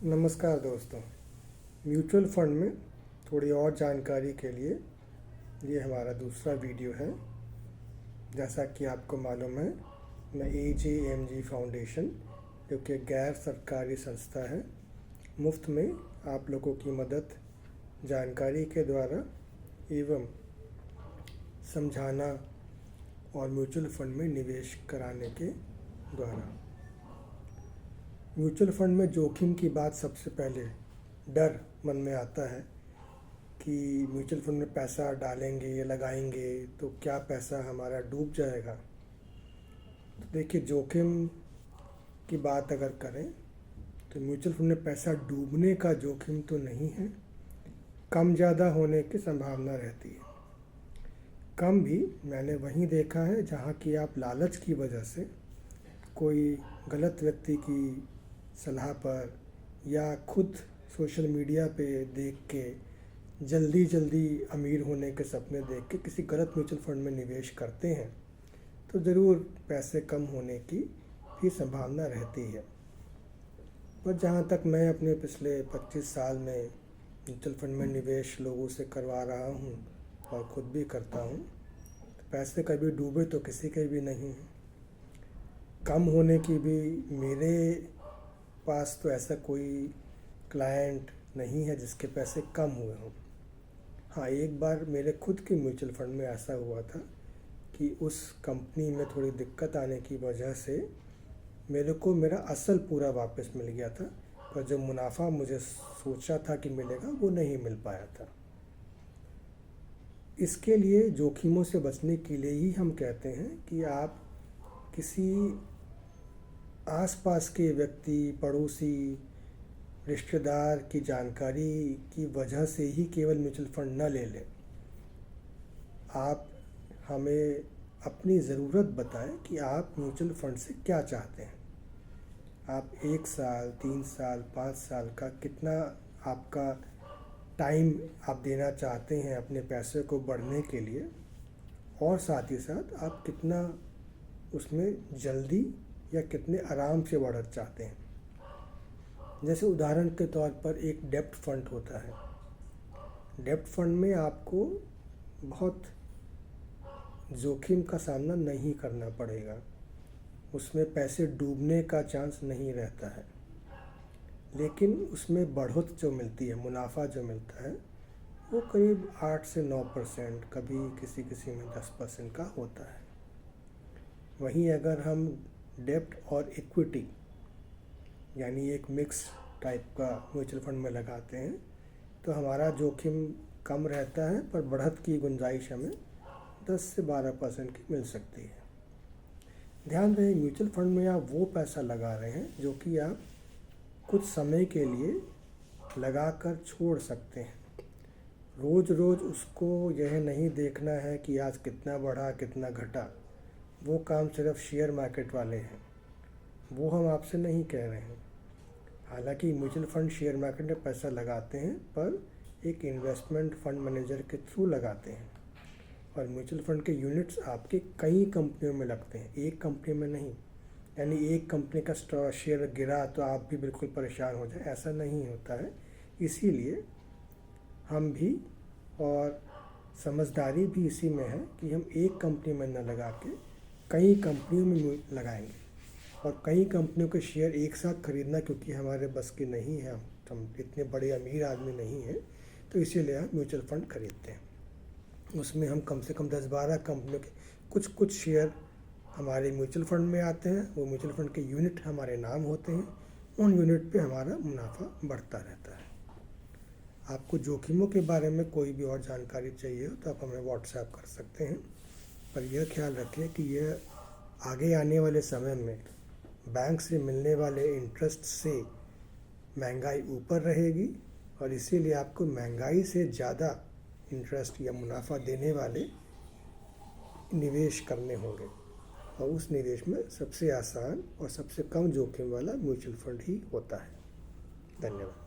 नमस्कार दोस्तों। Mutual fund में थोड़ी और जानकारी के लिए ये हमारा दूसरा वीडियो है। जैसा कि आपको मालूम है, मैं AJMG फाउंडेशन, जो कि गैर सरकारी संस्था है, मुफ्त में आप लोगों की मदद जानकारी के द्वारा एवं समझाना और म्यूचुअल फंड में निवेश कराने के द्वारा। म्यूचुअल फंड में जोखिम की बात सबसे पहले डर मन में आता है कि म्यूचुअल फंड में पैसा डालेंगे या लगाएंगे तो क्या पैसा हमारा डूब जाएगा। तो देखिए, जोखिम की बात अगर करें तो म्यूचुअल फंड में पैसा डूबने का जोखिम तो नहीं है, कम ज़्यादा होने की संभावना रहती है। कम भी मैंने वहीं देखा है जहाँ की आप लालच की वजह से कोई गलत व्यक्ति की सलाह पर या खुद सोशल मीडिया पे देख के जल्दी जल्दी अमीर होने के सपने देख के किसी गलत म्यूचुअल फंड में निवेश करते हैं तो ज़रूर पैसे कम होने की भी संभावना रहती है। पर जहाँ तक मैं अपने पिछले 25 साल में म्यूचुअल फंड में निवेश लोगों से करवा रहा हूँ और ख़ुद भी करता हूँ, तो पैसे कभी डूबे तो किसी के भी नहीं हैं। कम होने की भी मेरे पास तो ऐसा कोई क्लाइंट नहीं है जिसके पैसे कम हुए हों। हाँ, एक बार मेरे खुद के म्यूचुअल फंड में ऐसा हुआ था कि उस कंपनी में थोड़ी दिक्कत आने की वजह से मेरे को मेरा असल पूरा वापस मिल गया था, पर जो मुनाफा मुझे सोचा था कि मिलेगा वो नहीं मिल पाया था। इसके लिए जोखिमों से बचने के लिए ही हम कहते हैं कि आप किसी आसपास के व्यक्ति, पड़ोसी, रिश्तेदार की जानकारी की वजह से ही केवल म्यूचुअल फंड न ले लें। आप हमें अपनी ज़रूरत बताएं कि आप म्यूचुअल फंड से क्या चाहते हैं। आप 1 साल, 3 साल, 5 साल का कितना आपका टाइम आप देना चाहते हैं अपने पैसे को बढ़ने के लिए, और साथ ही साथ आप कितना उसमें जल्दी या कितने आराम से बढ़त चाहते हैं। जैसे उदाहरण के तौर पर एक डेब्ट फंड होता है। डेब्ट फंड में आपको बहुत जोखिम का सामना नहीं करना पड़ेगा, उसमें पैसे डूबने का चांस नहीं रहता है, लेकिन उसमें बढ़त जो मिलती है, मुनाफा जो मिलता है, वो करीब 8 से 9%, कभी किसी किसी में 10% का होता है। वहीं अगर हम डेब्ट और इक्विटी यानी एक मिक्स टाइप का म्यूचुअल फंड में लगाते हैं तो हमारा जोखिम कम रहता है, पर बढ़त की गुंजाइश हमें 10 से 12% की मिल सकती है। ध्यान रहे, म्यूचुअल फंड में आप वो पैसा लगा रहे हैं जो कि आप कुछ समय के लिए लगा कर छोड़ सकते हैं। रोज़ रोज़ उसको यह नहीं देखना है कि आज कितना बढ़ा कितना घटा। वो काम सिर्फ शेयर मार्केट वाले हैं, वो हम आपसे नहीं कह रहे हैं। हालांकि म्यूचुअल फंड शेयर मार्केट में पैसा लगाते हैं, पर एक इन्वेस्टमेंट फंड मैनेजर के थ्रू लगाते हैं, और म्यूचुअल फंड के यूनिट्स आपके कई कंपनियों में लगते हैं, एक कंपनी में नहीं। यानी एक कंपनी का शेयर गिरा तो आप भी बिल्कुल परेशान हो जाए, ऐसा नहीं होता है। इसीलिए हम भी, और समझदारी भी इसी में है कि हम एक कंपनी में न लगा के कई कंपनियों में लगाएंगे, और कई कंपनियों के शेयर एक साथ खरीदना क्योंकि हमारे बस की नहीं है, हम इतने बड़े अमीर आदमी नहीं हैं, तो इसीलिए हम म्यूचुअल फंड खरीदते हैं। उसमें हम कम से कम 10-12 कंपनियों के कुछ शेयर हमारे म्यूचुअल फंड में आते हैं। वो म्यूचुअल फंड के यूनिट हमारे नाम होते हैं, उन यूनिट पे हमारा मुनाफा बढ़ता रहता है। आपको जोखिमों के बारे में कोई भी और जानकारी चाहिए हो तो आप हमें व्हाट्सएप कर सकते हैं, पर यह ख्याल रखें कि यह आगे आने वाले समय में बैंक से मिलने वाले इंटरेस्ट से महंगाई ऊपर रहेगी, और इसीलिए आपको महंगाई से ज़्यादा इंटरेस्ट या मुनाफा देने वाले निवेश करने होंगे, और उस निवेश में सबसे आसान और सबसे कम जोखिम वाला म्यूचुअल फंड ही होता है। धन्यवाद।